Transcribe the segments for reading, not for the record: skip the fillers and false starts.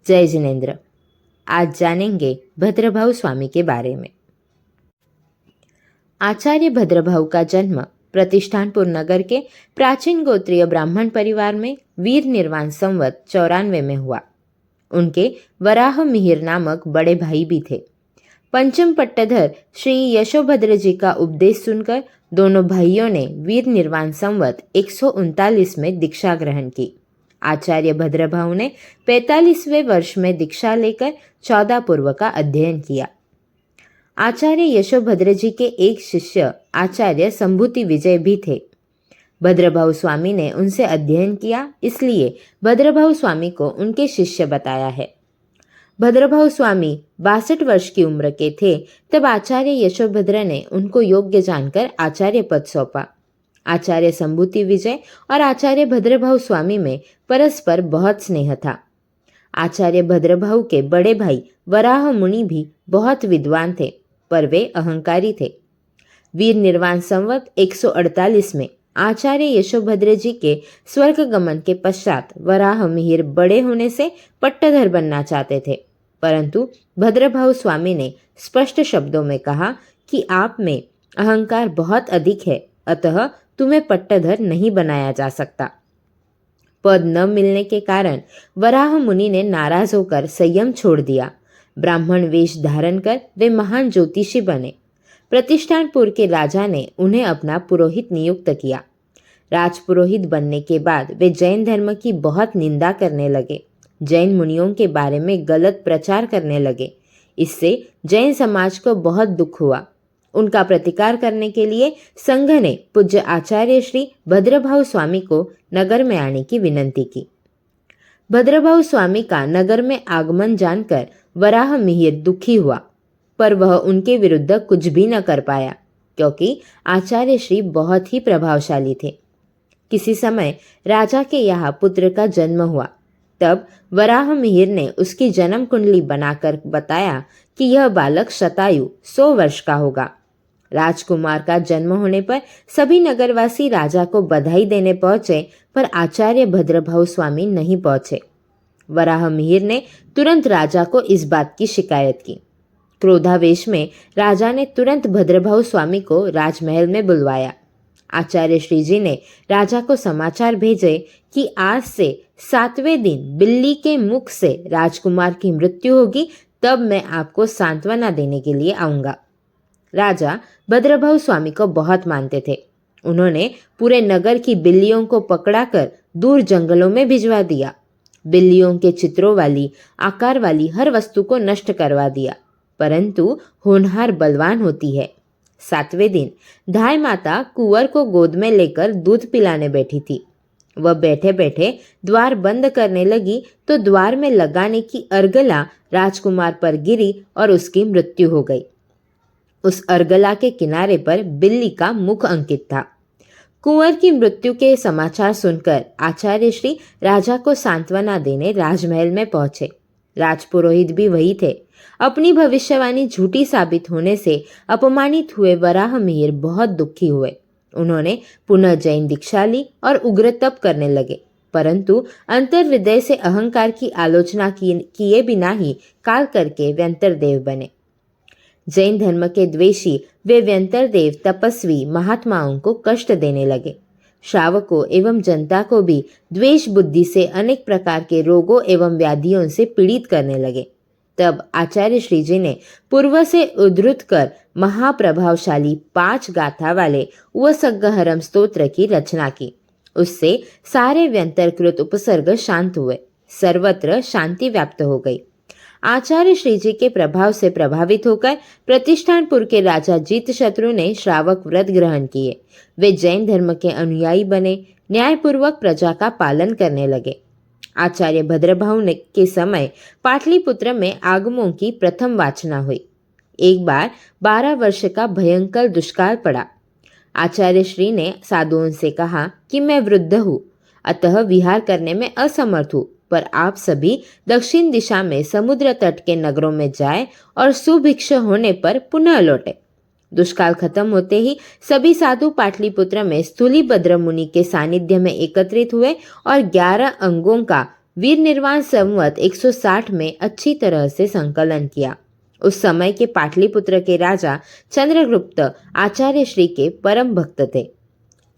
जय जिनेन्द्र। आज जानेंगे भद्रभाऊ स्वामी के बारे में। आचार्य भद्रभाऊ का जन्म प्रतिष्ठानपुर नगर के प्राचीन गोत्रीय ब्राह्मण परिवार में वीर निर्वाण संवत 94 में हुआ। उनके वराह मिहिर नामक बड़े भाई भी थे। पंचम पट्टधर श्री यशोभद्र जी का उपदेश सुनकर दोनों भाइयों ने वीर निर्वाण संवत 139 में दीक्षा ग्रहण की। आचार्य भद्रभाऊ ने 45वें वर्ष में दीक्षा लेकर 14 पूर्व का अध्ययन किया। आचार्य यशोभद्र जी के एक शिष्य आचार्य संभूति विजय भी थे। भद्रभाऊ स्वामी ने उनसे अध्ययन किया, इसलिए भद्रभाऊ स्वामी को उनके शिष्य बताया है। भद्रभाऊ स्वामी 62 वर्ष की उम्र के थे तब आचार्य यशोभद्र ने उनको योग्य जानकर आचार्य पद सौंपा। आचार्य संभूति विजय और आचार्य भद्रभाऊ स्वामी में परस्पर बहुत स्नेह था। आचार्य भद्रभाऊ के बड़े भाई वराह मुनि भी बहुत विद्वान थे, पर वे अहंकारी थे। वीर निर्वाण संवत 148 में आचार्य यशोभद्र जी के स्वर्ग गमन के पश्चात वराह मिहिर बड़े होने से पट्टधर बनना चाहते थे, परंतु भद्रभाऊ स्वामी ने स्पष्ट शब्दों में कहा कि आप में अहंकार बहुत अधिक है, अतः तुम्हें पट्टधर नहीं बनाया जा सकता। पद न मिलने के कारण वराह मुनि ने नाराज होकर संयम छोड़ दिया। ब्राह्मण वेश धारण कर वे महान ज्योतिषी बने। प्रतिष्ठानपुर के राजा ने उन्हें अपना पुरोहित नियुक्त किया। राजपुरोहित बनने के बाद वे जैन धर्म की बहुत निंदा करने लगे। जैन मुनियों के बारे में गलत प्रचार करने लगे। इससे जैन समाज को बहुत दुख हुआ। उनका प्रतिकार करने के लिए संघ ने पूज्य आचार्य श्री भद्रभाऊ स्वामी को नगर में आने की विनंती की। भद्रभाऊ स्वामी का नगर में आगमन जानकर वराह मिहिर दुखी हुआ, पर वह उनके विरुद्ध कुछ भी न कर पाया, क्योंकि आचार्य श्री बहुत ही प्रभावशाली थे। किसी समय राजा के यहाँ पुत्र का जन्म हुआ, तब वराह मिहिर ने उसकी जन्म कुंडली बनाकर बताया कि यह बालक शतायु 100 वर्ष का होगा। राजकुमार का जन्म होने पर सभी नगरवासी राजा को बधाई देने पहुंचे, पर आचार्य भद्रभाऊ स्वामी नहीं पहुंचे। वराह मिहिर ने तुरंत राजा को इस बात की शिकायत की। क्रोधावेश में राजा ने तुरंत भद्रभाऊ स्वामी को राजमहल में बुलवाया। आचार्य श्री जी ने राजा को समाचार भेजे कि आज से 7वें दिन बिल्ली के मुख से राजकुमार की मृत्यु होगी, तब मैं आपको सांत्वना देने के लिए आऊँगा। राजा भद्रभाऊ स्वामी को बहुत मानते थे। उन्होंने पूरे नगर की बिल्लियों को पकड़ाकर दूर जंगलों में भिजवा दिया। बिल्लियों के चित्रों वाली, आकार वाली हर वस्तु को नष्ट करवा दिया, परंतु होनहार बलवान होती है। 7वें दिन धाय माता कुंवर को गोद में लेकर दूध पिलाने बैठी थी। वह बैठे बैठे द्वार बंद करने लगी तो द्वार में लगाने की अर्गला राजकुमार पर गिरी और उसकी मृत्यु हो गई। उस अर्गला के किनारे पर बिल्ली का मुख अंकित था। कुंवर की मृत्यु के समाचार सुनकर आचार्य श्री राजा को सांत्वना देने राजमहल में पहुंचे। राजपुरोहित भी वही थे। अपनी भविष्यवाणी झूठी साबित होने से अपमानित हुए वराह मिहिर बहुत दुखी हुए। उन्होंने पुनः जैन दीक्षा ली और उग्र तप करने लगे, परंतु अंतर हृदय से अहंकार की आलोचना किए बिना ही काल करके व्यंतर देव बने। जैन धर्म के द्वेषी वे व्यंतर देव तपस्वी महात्माओं को कष्ट देने लगे। श्रावकों एवं जनता को भी द्वेष बुद्धि से अनेक प्रकार के रोगों एवं व्याधियों से पीड़ित करने लगे। तब आचार्य श्री जी ने पूर्व से उद्धृत कर महाप्रभावशाली 5 गाथा वाले उवसग्गहरम स्तोत्र की रचना की। उससे सारे व्यंतरकृत उपसर्ग शांत हुए, सर्वत्र शांति व्याप्त हो गई। आचार्य श्री जी के प्रभाव से प्रभावित होकर प्रतिष्ठानपुर के राजा जीतशत्रु ने श्रावक व्रत ग्रहण किए। वे जैन धर्म के अनुयायी बने, न्यायपूर्वक प्रजा का पालन करने लगे। आचार्य भद्रभाऊ के समय पाटलिपुत्र में आगमों की प्रथम वाचना हुई। एक बार 12 वर्ष का भयंकर दुष्काल पड़ा। आचार्य श्री ने साधुओं से कहा कि मैं वृद्ध हूँ, अतः विहार करने में असमर्थ हूँ, पर आप सभी दक्षिण दिशा में समुद्र तट के नगरों में जाए और सुभिक्ष होने पर पुनः लौटे। दुष्काल खत्म होते ही सभी साधु पाटलिपुत्र में स्थूलीभद्र मुनि के सानिध्य में एकत्रित हुए और 11 अंगों का वीर निर्वाण संवत 160 में अच्छी तरह से संकलन किया। उस समय के पाटलिपुत्र के राजा चंद्रगुप्त आचार्य श्री के परम भक्त थे।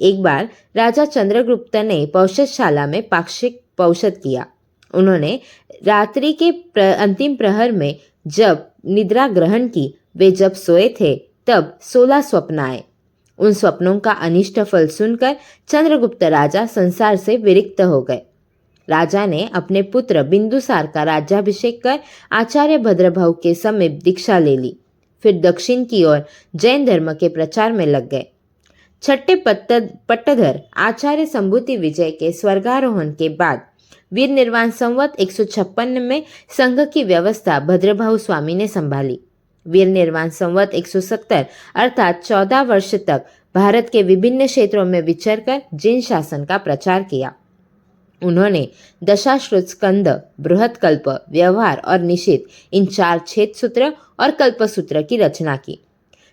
एक बार राजा चंद्रगुप्त ने पौषधशाला में पाक्षिक पौषध किया। उन्होंने रात्रि के अंतिम प्रहर में जब निद्रा ग्रहण की, वे जब सोए थे तब 16 स्वप्न आए। उन स्वप्नों का अनिष्ट फल सुनकर चंद्रगुप्त राजा संसार से विरक्त हो गए। राजा ने अपने पुत्र बिंदुसार का राज्याभिषेक कर आचार्य भद्रभाऊ के समीप दीक्षा ले ली। फिर दक्षिण की ओर जैन धर्म के प्रचार में लग गए। छठे पट्टधर आचार्य संभूति विजय के स्वर्गारोहण के बाद वीर निर्वाण संवत 156 में संघ की व्यवस्था भद्रभाऊ स्वामी ने संभाली। वीर निर्वाण संवत 170 अर्थात 14 वर्ष तक भारत के विभिन्न क्षेत्रों में विचर कर जैन शासन का प्रचार किया। उन्होंने दशाश्रुत स्कंद, बृहत कल्प, व्यवहार और निषेध, इन 4 छेद सूत्र और कल्पसूत्र की रचना की।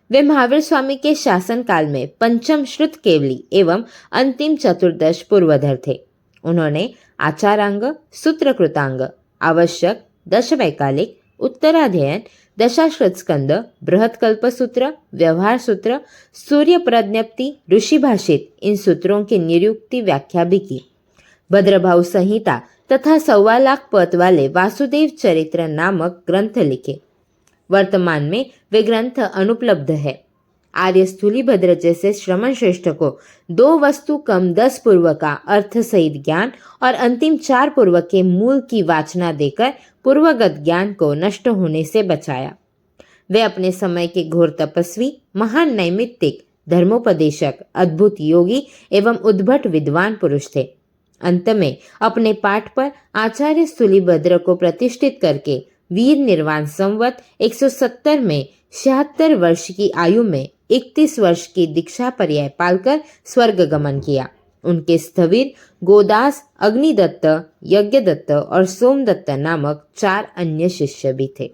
वे महावीर स्वामी के शासन काल में पंचम श्रुत केवली एवं अंतिम चतुर्दश पूर्वधर थे। उन्होंने आचारांग, सूत्रकृतांग, आवश्यक, दशवैकालिक, उत्तराध्ययन, दशाश्रुत स्कंद, बृहत कल्प सूत्र, व्यवहार सूत्र, सूर्य प्रज्ञप्ति, ऋषि भाषित, इन सूत्रों की निरुक्ति व्याख्या भी की। भद्रभाऊ संहिता तथा 1.25 लाख पद वाले वासुदेव चरित्र नामक ग्रंथ लिखे। वर्तमान में वे ग्रंथ अनुपलब्ध है। आर्य स्थूलीभद्र जैसे श्रमण श्रेष्ठ को 2 वस्तु कम 10 पूर्व का अर्थ सहित ज्ञान और अंतिम 4 पूर्व के मूल की वाचना देकर पूर्वगत ज्ञान को नष्ट होने से बचाया। वे अपने समय के घोर तपस्वी, महान नैमित्तिक, धर्मोपदेशक, अद्भुत योगी एवं उद्भट विद्वान पुरुष थे। अंत में अपने पाठ पर आचार्य स्थूलीभद्र को प्रतिष्ठित करके वीर निर्वाण संवत 170 में 76 वर्ष की आयु में 31 वर्ष की दीक्षा पर्याय पालकर स्वर्ग गमन किया। उनके स्थविर गोदास, अग्निदत्त, यज्ञदत्त और सोमदत्त नामक 4 अन्य शिष्य भी थे।